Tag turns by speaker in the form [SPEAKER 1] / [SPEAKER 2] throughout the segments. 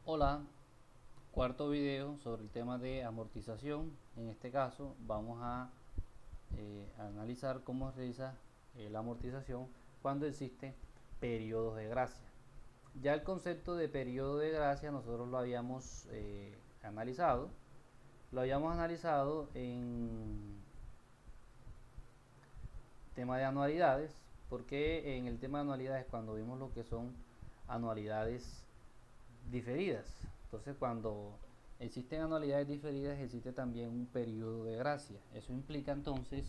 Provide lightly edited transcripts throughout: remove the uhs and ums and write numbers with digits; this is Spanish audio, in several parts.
[SPEAKER 1] Hola, cuarto video sobre el tema de amortización. En este caso vamos a analizar cómo se realiza la amortización cuando existe periodos de gracia. Ya el concepto de periodo de gracia nosotros lo habíamos analizado. Lo habíamos analizado en tema de anualidades, porque en el tema de anualidades cuando vimos lo que son anualidades diferidas. Entonces, cuando existen anualidades diferidas, existe también un periodo de gracia. Eso implica entonces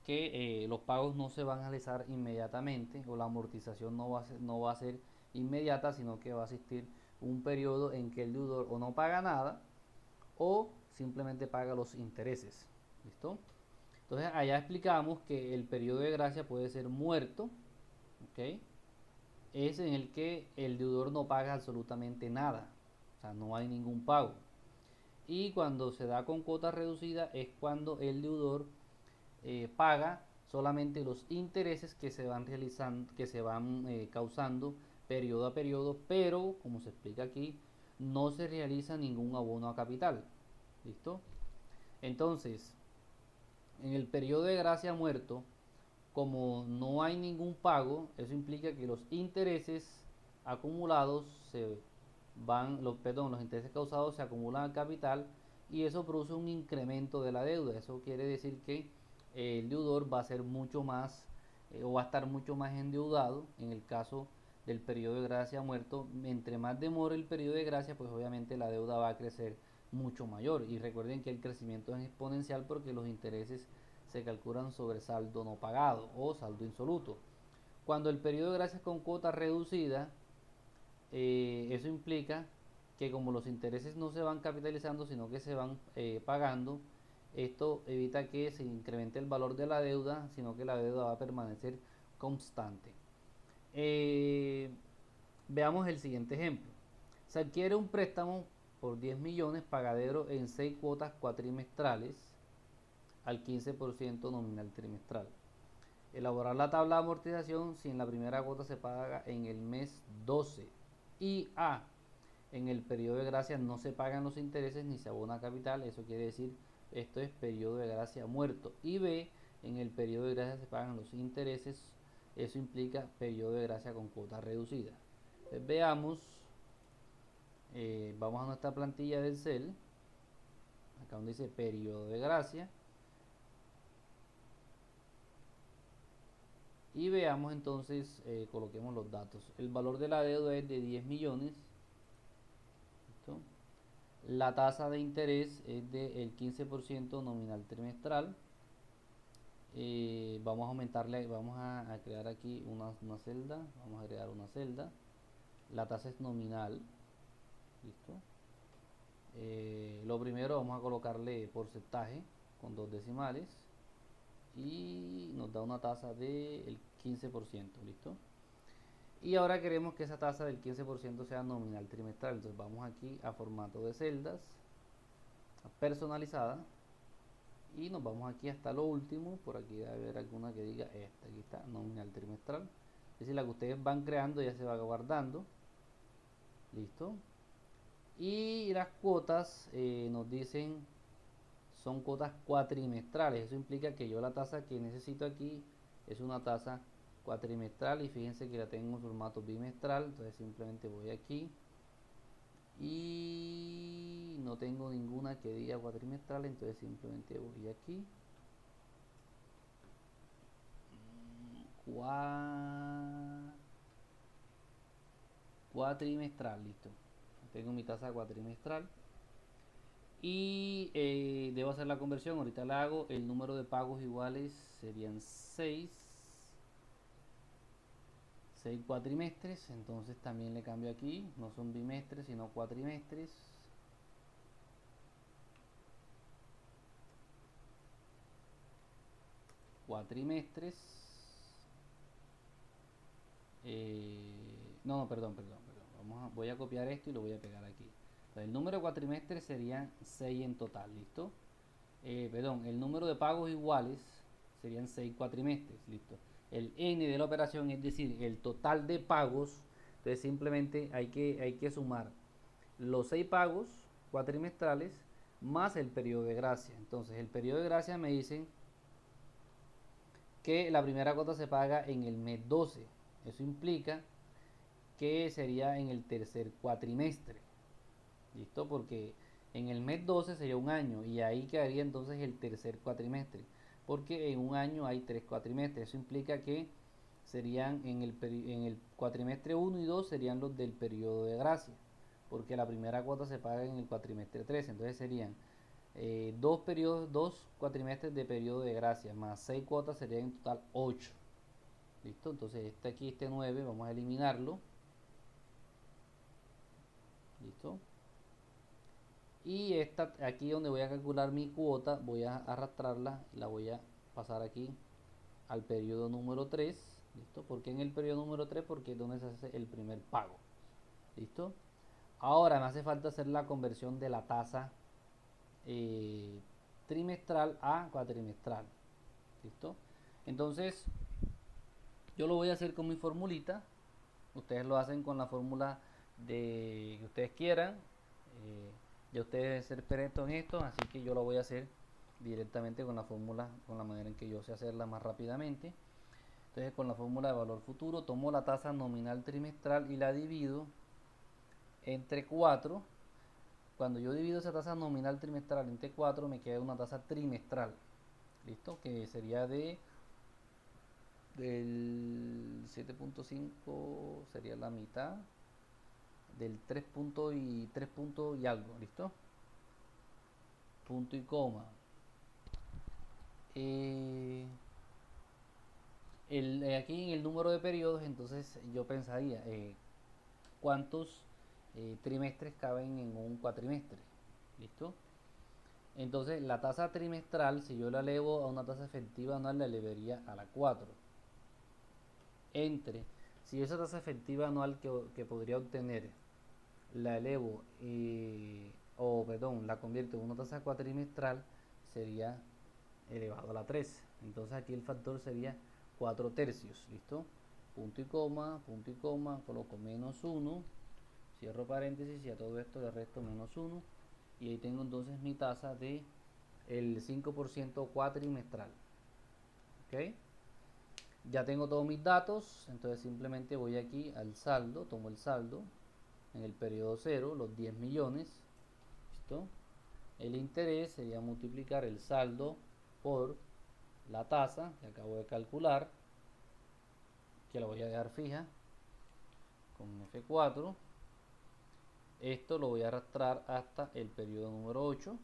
[SPEAKER 1] que los pagos no se van a realizar inmediatamente o la amortización no va a ser inmediata, sino que va a existir un periodo en que el deudor o no paga nada o simplemente paga los intereses. ¿Listo? Entonces, allá explicamos que el periodo de gracia puede ser muerto, ¿ok? Es en el que el deudor no paga absolutamente nada, o sea, no hay ningún pago. Y cuando se da con cuota reducida es cuando el deudor paga solamente los intereses que se van realizando, que se van causando periodo a periodo, pero como se explica aquí, no se realiza ningún abono a capital. ¿Listo? Entonces, en el periodo de gracia muerto, como no hay ningún pago, eso implica que los intereses acumulados se los intereses causados se acumulan al capital y eso produce un incremento de la deuda. Eso quiere decir que el deudor va a ser mucho más o va a estar mucho más endeudado en el caso del periodo de gracia muerto. Entre más demore el periodo de gracia, pues obviamente la deuda va a crecer mucho mayor. Y recuerden que el crecimiento es exponencial porque los intereses se calculan sobre saldo no pagado o saldo insoluto. Cuando el periodo de gracia es con cuota reducida, eso implica que como los intereses no se van capitalizando, sino que se van pagando, esto evita que se incremente el valor de la deuda, sino que la deuda va a permanecer constante. Eh, Veamos el siguiente ejemplo. Se adquiere un préstamo por 10 millones pagadero en 6 cuotas cuatrimestrales al 15% nominal trimestral. Elaborar la tabla de amortización si en la primera cuota se paga en el mes 12 y A. En el periodo de gracia no se pagan los intereses ni se abona capital, eso quiere decir esto es periodo de gracia muerto. Y B. En el periodo de gracia se pagan los intereses, eso implica periodo de gracia con cuota reducida. Entonces, veamos, vamos a nuestra plantilla del CEL, acá donde dice periodo de gracia. Y veamos entonces, coloquemos los datos. El valor de la deuda es de 10 millones. ¿Listo? La tasa de interés es del 15% nominal trimestral. Vamos a aumentarle, vamos a crear aquí una celda. Vamos a agregar una celda. La tasa es nominal. ¿Listo? Lo primero vamos a colocarle porcentaje con dos decimales. Y nos da una tasa del 15%. ¿Listo? Y ahora queremos que esa tasa del 15% sea nominal trimestral. Entonces vamos aquí a formato de celdas, a personalizada. Y nos vamos aquí hasta lo último. Por aquí debe haber alguna que diga esta. Aquí está, nominal trimestral. Es decir, la que ustedes van creando ya se va guardando. Listo. Y las cuotas nos dicen son cuotas cuatrimestrales. Eso implica que yo la tasa que necesito aquí es una tasa cuatrimestral y fíjense que la tengo en formato bimestral. Entonces simplemente voy aquí y no tengo ninguna que diga cuatrimestral, entonces simplemente voy aquí cuatrimestral, listo. Tengo mi tasa cuatrimestral y debo hacer la conversión. Ahorita la hago. El número de pagos iguales serían 6 cuatrimestres, entonces también le cambio aquí, no son bimestres sino cuatrimestres. Cuatrimestres. No, perdón. Voy a copiar esto y lo voy a pegar aquí. Entonces, el número de cuatrimestres serían 6 en total, ¿listo? Perdón, el número de pagos iguales serían 6 cuatrimestres, ¿listo? El n de la operación, es decir, el total de pagos, entonces simplemente hay que sumar los 6 pagos cuatrimestrales más el periodo de gracia. Entonces el periodo de gracia me dicen que la primera cuota se paga en el mes 12. Eso implica que sería en el tercer cuatrimestre. ¿Listo? Porque en el mes 12 sería un año y ahí quedaría entonces el tercer cuatrimestre. Porque en un año hay 3 cuatrimestres. Eso implica que serían en el cuatrimestre 1 y 2 serían los del periodo de gracia. Porque la primera cuota se paga en el cuatrimestre 13. Entonces serían dos cuatrimestres de periodo de gracia más 6 cuotas serían en total 8. ¿Listo? Entonces este 9 vamos a eliminarlo. ¿Listo? Y esta aquí donde voy a calcular mi cuota, voy a arrastrarla y la voy a pasar aquí al periodo número 3. ¿Listo? ¿Por qué en el periodo número 3? Porque es donde se hace el primer pago. ¿Listo? Ahora me hace falta hacer la conversión de la tasa trimestral a cuatrimestral. ¿Listo? Entonces yo lo voy a hacer con mi formulita. Ustedes lo hacen con la fórmula de que ustedes quieran. Ya ustedes deben ser expertos en esto, así que yo lo voy a hacer directamente con la fórmula, con la manera en que yo sé hacerla más rápidamente. Entonces con la fórmula de valor futuro tomo la tasa nominal trimestral y la divido entre 4. Cuando yo divido esa tasa nominal trimestral entre 4 me queda una tasa trimestral. ¿Listo? Que sería del 7.5 sería la mitad del 3 puntos y 3 puntos y algo. ¿Listo? Punto y coma. Aquí en el número de periodos, entonces yo pensaría cuántos trimestres caben en un cuatrimestre. ¿Listo? Entonces la tasa trimestral, si yo la elevo a una tasa efectiva anual, la elevaría a la 4. Entre, si esa tasa efectiva anual que podría obtener la elevo la convierto en una tasa cuatrimestral, sería elevado a la 3. Entonces aquí el factor sería 4 tercios. ¿Listo? Punto y coma, coloco menos 1, cierro paréntesis y a todo esto le resto menos 1. Y ahí tengo entonces mi tasa de el 5% cuatrimestral. ¿Ok? Ya tengo todos mis datos, entonces simplemente voy aquí al saldo, tomo el saldo en el periodo 0, los 10 millones. ¿Listo? El interés sería multiplicar el saldo por la tasa que acabo de calcular, que la voy a dejar fija con F4. Esto lo voy a arrastrar hasta el periodo número 8.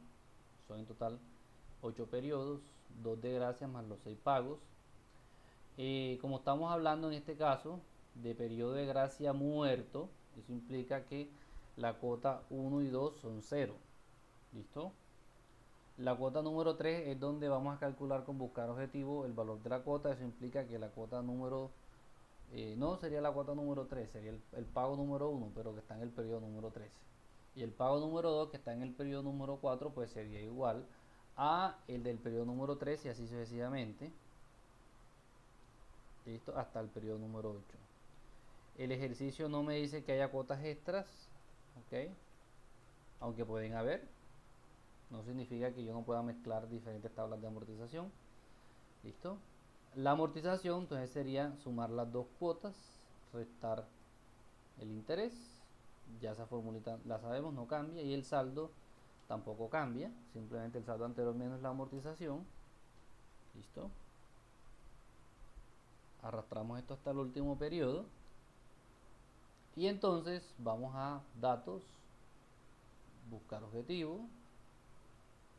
[SPEAKER 1] Son en total 8 periodos, 2 de gracia más los 6 pagos. Como estamos hablando en este caso de periodo de gracia muerto, eso implica que la cuota 1 y 2 son 0. ¿Listo? La cuota número 3 es donde vamos a calcular con buscar objetivo el valor de la cuota. Eso implica que la cuota número no sería la cuota número 3, sería el pago número 1, pero que está en el periodo número 3. Y el pago número 2, que está en el periodo número 4, pues sería igual a el del periodo número 3 y así sucesivamente. ¿Listo? Hasta el periodo número 8. El ejercicio no me dice que haya cuotas extras, ¿ok? Aunque pueden haber. No significa que yo no pueda mezclar diferentes tablas de amortización. ¿Listo? La amortización entonces sería sumar las dos cuotas, restar el interés. Ya esa formulita la sabemos, no cambia. Y el saldo tampoco cambia. Simplemente el saldo anterior menos la amortización. ¿Listo? Arrastramos esto hasta el último periodo. Y entonces vamos a datos, buscar objetivo.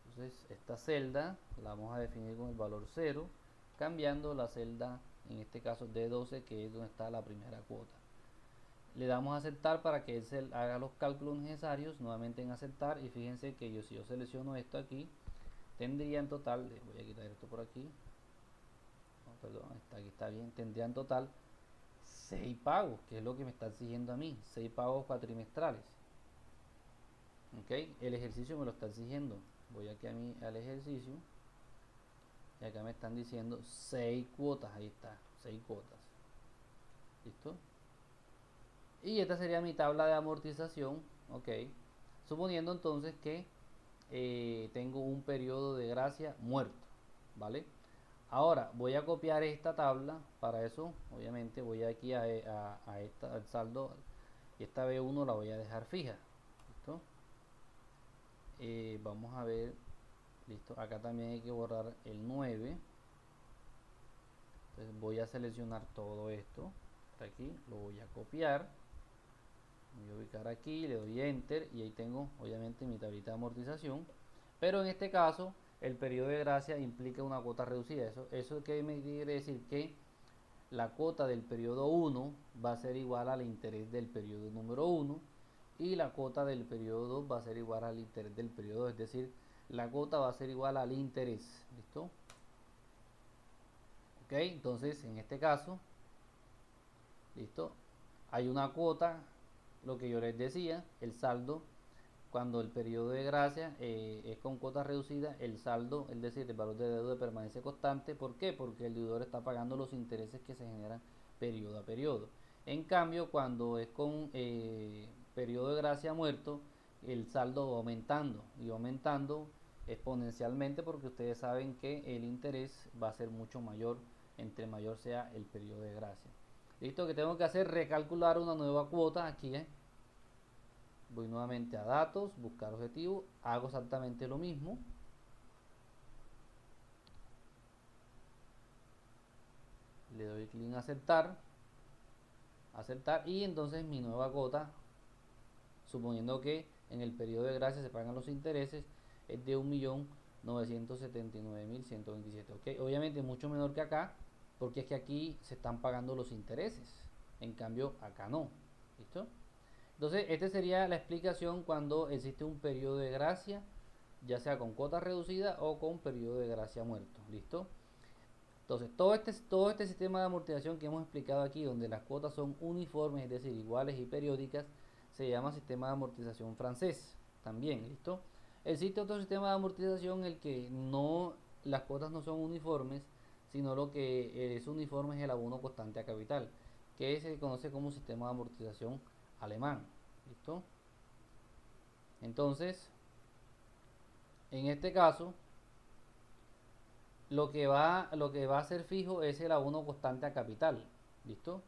[SPEAKER 1] Entonces esta celda la vamos a definir con el valor 0, cambiando la celda, en este caso D12, que es donde está la primera cuota. Le damos a aceptar para que él haga los cálculos necesarios, nuevamente en aceptar, y fíjense que si yo selecciono esto aquí, tendría en total, voy a quitar esto por aquí, no, perdón, aquí está bien, tendría en total 6 pagos, que es lo que me está exigiendo a mí, 6 pagos cuatrimestrales. ¿Ok? El ejercicio me lo está exigiendo. Voy aquí al ejercicio y acá me están diciendo 6 cuotas, ahí está, 6 cuotas. ¿Listo? Y esta sería mi tabla de amortización, ok. suponiendo entonces que tengo un periodo de gracia muerto, ¿vale? Ahora voy a copiar esta tabla. Para eso obviamente voy aquí al saldo, y esta B1 la voy a dejar fija. ¿Listo? Vamos a ver. Listo, acá también hay que borrar el 9. Entonces voy a seleccionar todo esto hasta aquí, lo voy a copiar, voy a ubicar aquí, le doy enter y ahí tengo obviamente mi tablita de amortización. Pero en este caso el periodo de gracia implica una cuota reducida. Eso que me quiere decir que la cuota del periodo 1 va a ser igual al interés del periodo número 1 y la cuota del periodo 2 va a ser igual al interés del periodo 2, es decir, la cuota va a ser igual al interés. ¿Listo? Ok, entonces en este caso, listo, hay una cuota, lo que yo les decía, el saldo, cuando el periodo de gracia es con cuota reducida, el saldo, es decir, el valor de deuda permanece constante. ¿Por qué? Porque el deudor está pagando los intereses que se generan periodo a periodo. En cambio, cuando es con periodo de gracia muerto, el saldo va aumentando y aumentando exponencialmente, porque ustedes saben que el interés va a ser mucho mayor entre mayor sea el periodo de gracia. Listo, que tengo que hacer recalcular una nueva cuota aquí, voy nuevamente a datos, buscar objetivo, hago exactamente lo mismo, le doy clic en aceptar, y entonces mi nueva cuota, suponiendo que en el periodo de gracia se pagan los intereses, es de 1.979.127. ¿Ok? Obviamente mucho menor que acá, porque es que aquí se están pagando los intereses, en cambio acá no. ¿Listo? Entonces, esta sería la explicación cuando existe un periodo de gracia, ya sea con cuota reducida o con periodo de gracia muerto. ¿Listo? Entonces, todo este sistema de amortización que hemos explicado aquí, donde las cuotas son uniformes, es decir, iguales y periódicas, se llama sistema de amortización francés. También, ¿listo? Existe otro sistema de amortización en el que no, las cuotas no son uniformes, sino lo que es uniforme es el abono constante a capital, que se conoce como sistema de amortización alemán. ¿Listo? Entonces, en este caso, lo que va a ser fijo es el abono constante a capital. ¿Listo?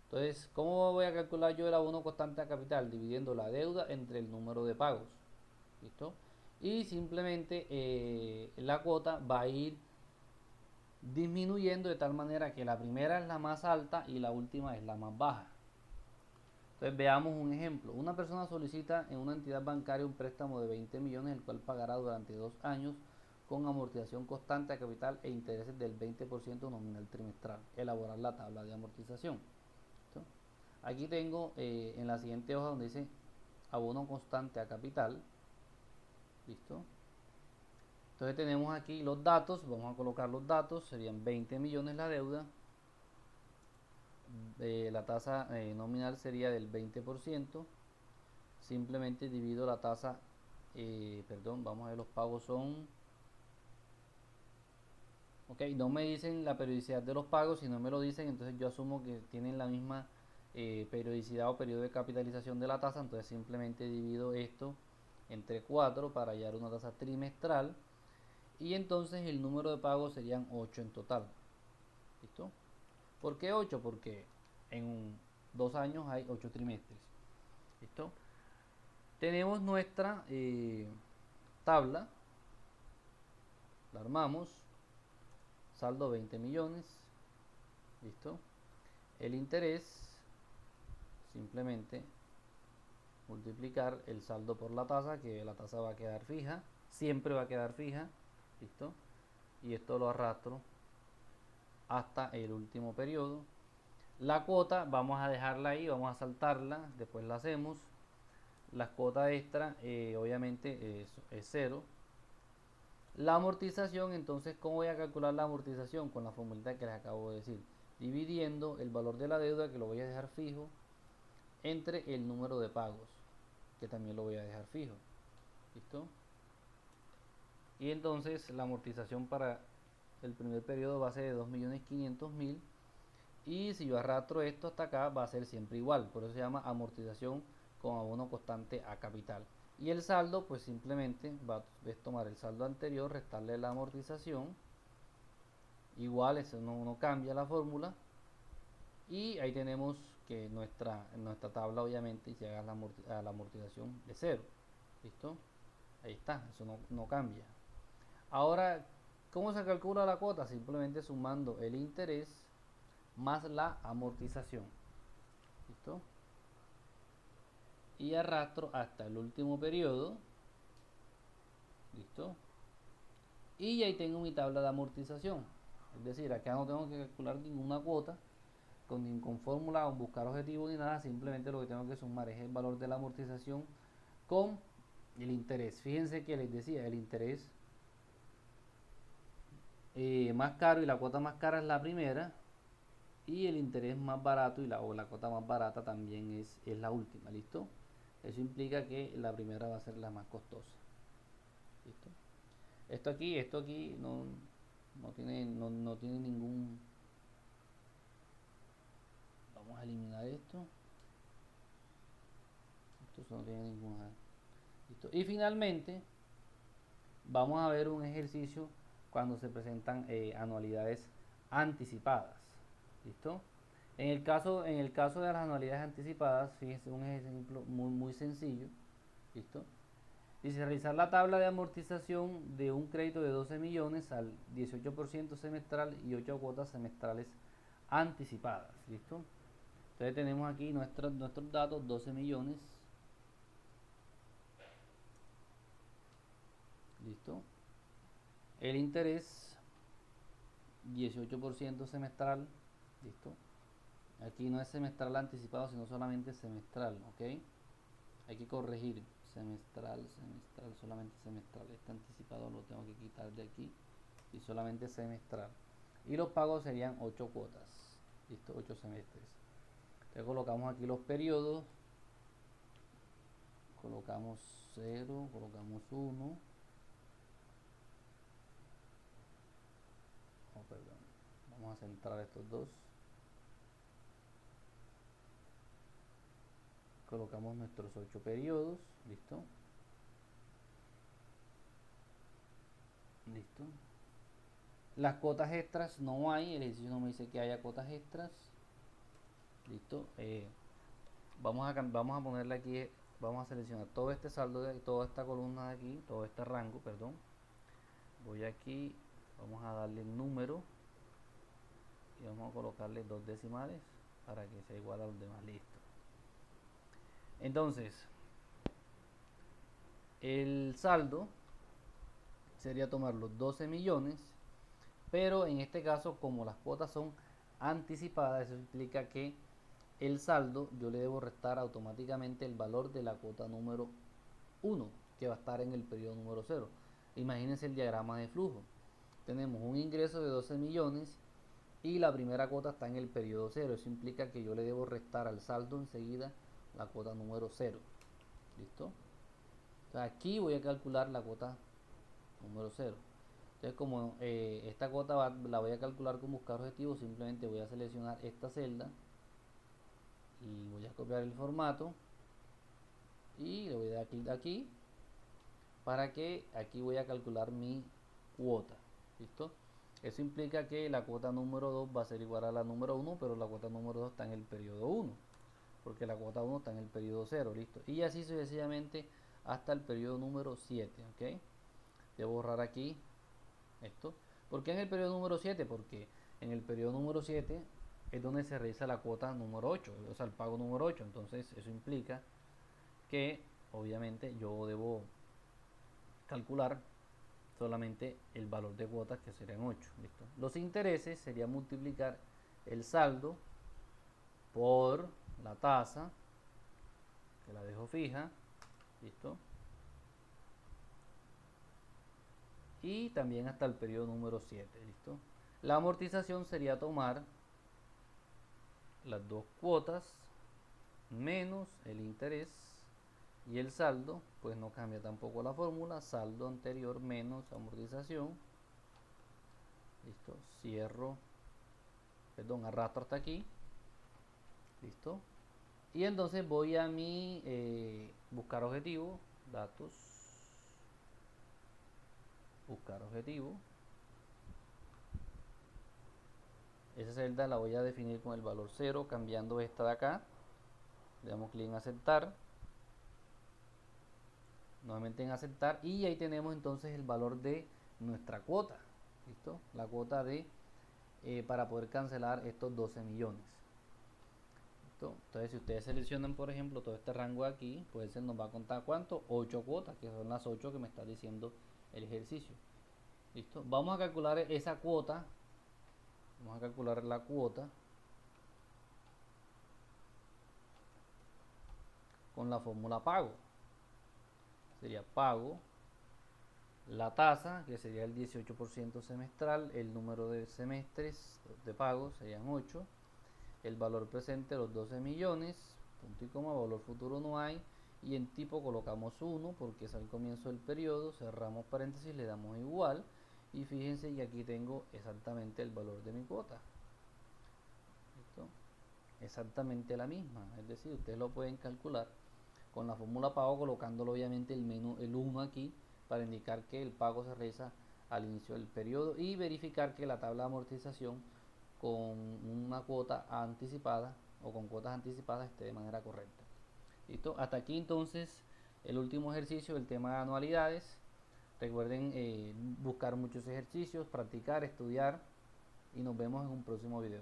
[SPEAKER 1] Entonces, ¿cómo voy a calcular yo el abono constante a capital? Dividiendo la deuda entre el número de pagos. ¿Listo? Y simplemente la cuota va a ir disminuyendo de tal manera que la primera es la más alta y la última es la más baja. Entonces veamos un ejemplo. Una persona solicita en una entidad bancaria un préstamo de 20 millones, el cual pagará durante 2 años con amortización constante a capital e intereses del 20% nominal trimestral. Elaborar la tabla de amortización. ¿Listo? Aquí tengo en la siguiente hoja donde dice abono constante a capital. ¿Listo? Entonces tenemos aquí los datos, vamos a colocar los datos, serían 20 millones la deuda, la tasa nominal sería del 20%, simplemente divido la tasa, perdón, vamos a ver, los pagos son, ok, no me dicen la periodicidad de los pagos, si no me lo dicen, entonces yo asumo que tienen la misma periodicidad o periodo de capitalización de la tasa, entonces simplemente divido esto entre 4 para hallar una tasa trimestral. Y entonces el número de pagos serían 8 en total. ¿Listo? ¿Por qué 8? Porque en 2 años hay 8 trimestres. ¿Listo? Tenemos nuestra tabla. La armamos. Saldo 20 millones. ¿Listo? El interés, simplemente multiplicar el saldo por la tasa, que la tasa va a quedar fija. Siempre va a quedar fija. ¿Listo? Y esto lo arrastro hasta el último periodo. La cuota vamos a dejarla ahí, vamos a saltarla, después la hacemos. Las cuotas extra obviamente es 0. La amortización, entonces, ¿cómo voy a calcular la amortización? Con la fórmula que les acabo de decir, dividiendo el valor de la deuda, que lo voy a dejar fijo, entre el número de pagos, que también lo voy a dejar fijo. ¿Listo? Y entonces la amortización para el primer periodo va a ser de 2.500.000. Y si yo arrastro esto hasta acá va a ser siempre igual, por eso se llama amortización con abono constante a capital. Y el saldo, pues simplemente es tomar el saldo anterior, restarle la amortización. Igual, eso no cambia la fórmula. Y ahí tenemos que nuestra tabla obviamente llega a la amortización de cero. ¿Listo? Ahí está, eso no cambia. Ahora, ¿cómo se calcula la cuota? Simplemente sumando el interés más la amortización. ¿Listo? Y arrastro hasta el último periodo. ¿Listo? Y ahí tengo mi tabla de amortización. Es decir, acá no tengo que calcular ninguna cuota con fórmula o buscar objetivos ni nada. Simplemente lo que tengo que sumar es el valor de la amortización con el interés. Fíjense que les decía, el interés más caro y la cuota más cara es la primera, y el interés más barato o la cuota más barata también es la última. ¿Listo? Eso implica que la primera va a ser la más costosa. ¿Listo? Esto aquí no tiene ningún. Vamos a eliminar esto. Esto no tiene ninguna. ¿Listo? Y finalmente vamos a ver un ejercicio cuando se presentan anualidades anticipadas. ¿Listo? En el caso de las anualidades anticipadas, fíjense un ejemplo muy sencillo. ¿Listo? Dice realizar la tabla de amortización de un crédito de 12 millones al 18% semestral y 8 cuotas semestrales anticipadas. ¿Listo? Entonces tenemos aquí nuestros datos, 12 millones. ¿Listo? El interés 18% semestral. ¿Listo? Aquí no es semestral anticipado, sino solamente semestral. ¿Ok? Hay que corregir. Semestral, solamente semestral. Este anticipado lo tengo que quitar de aquí. Y solamente semestral. Y los pagos serían 8 cuotas. ¿Listo? 8 semestres. Entonces colocamos aquí los periodos. Colocamos 0, colocamos 1. Oh, perdón. Vamos a centrar estos dos. Colocamos nuestros 8 periodos. ¿Listo? Listo. Las cuotas extras no hay. El ejercicio no me dice que haya cuotas extras. Listo. Vamos a ponerle aquí. Vamos a seleccionar todo este saldo de toda esta columna de aquí, todo este rango, perdón. Voy aquí, vamos a darle el número y vamos a colocarle 2 decimales para que sea igual a los demás. Listo. Entonces, el saldo sería tomar los 12 millones, pero en este caso, como las cuotas son anticipadas, eso implica que el saldo yo le debo restar automáticamente el valor de la cuota número 1, que va a estar en el periodo número 0. Imagínense el diagrama de flujo. Tenemos un ingreso de 12 millones y la primera cuota está en el periodo 0. Eso implica que yo le debo restar al saldo enseguida la cuota número 0. ¿Listo? Entonces aquí voy a calcular la cuota número 0. Entonces como esta cuota la voy a calcular con buscar objetivo, simplemente voy a seleccionar esta celda y voy a copiar el formato y le voy a dar clic aquí para que aquí voy a calcular mi cuota. ¿Listo? Eso implica que la cuota número 2 va a ser igual a la número 1, pero la cuota número 2 está en el periodo 1, porque la cuota 1 está en el periodo 0. ¿Listo? Y así sucesivamente hasta el periodo número 7. ¿Ok? Debo borrar aquí esto. ¿Por qué en el periodo número 7? Porque en el periodo número 7 es donde se realiza la cuota número 8, o sea, el pago número 8. Entonces eso implica que obviamente yo debo calcular solamente el valor de cuotas, que serían 8. ¿Listo? Los intereses sería multiplicar el saldo por la tasa, que la dejo fija. ¿Listo? Y también hasta el periodo número 7. ¿Listo? La amortización sería tomar las dos cuotas menos el interés, y el saldo pues no cambia tampoco la fórmula, saldo anterior menos amortización. Listo, cierro, perdón, arrastro hasta aquí. Listo. Y entonces voy a mi buscar objetivo, datos, buscar objetivo. Esa celda la voy a definir con el valor 0, cambiando esta de acá. Le damos clic en aceptar. Nuevamente en aceptar. Y ahí tenemos entonces el valor de nuestra cuota. ¿Listo? La cuota de para poder cancelar estos 12 millones. ¿Listo? Entonces si ustedes seleccionan por ejemplo todo este rango de aquí, pues se nos va a contar cuánto, 8 cuotas, que son las 8 que me está diciendo el ejercicio. ¿Listo? Vamos a calcular esa cuota. Vamos a calcular la cuota con la fórmula pago. Sería pago, la tasa, que sería el 18% semestral, el número de semestres de pago serían 8, el valor presente los 12 millones, punto y coma, valor futuro no hay, y en tipo colocamos 1 porque es al comienzo del periodo, cerramos paréntesis, le damos igual, y fíjense que aquí tengo exactamente el valor de mi cuota. ¿Listo? Exactamente la misma, es decir, ustedes lo pueden calcular con la fórmula pago, colocándolo obviamente el 1 aquí para indicar que el pago se realiza al inicio del periodo y verificar que la tabla de amortización con una cuota anticipada o con cuotas anticipadas esté de manera correcta. ¿Listo? Hasta aquí entonces el último ejercicio, el tema de anualidades. Recuerden buscar muchos ejercicios, practicar, estudiar y nos vemos en un próximo video.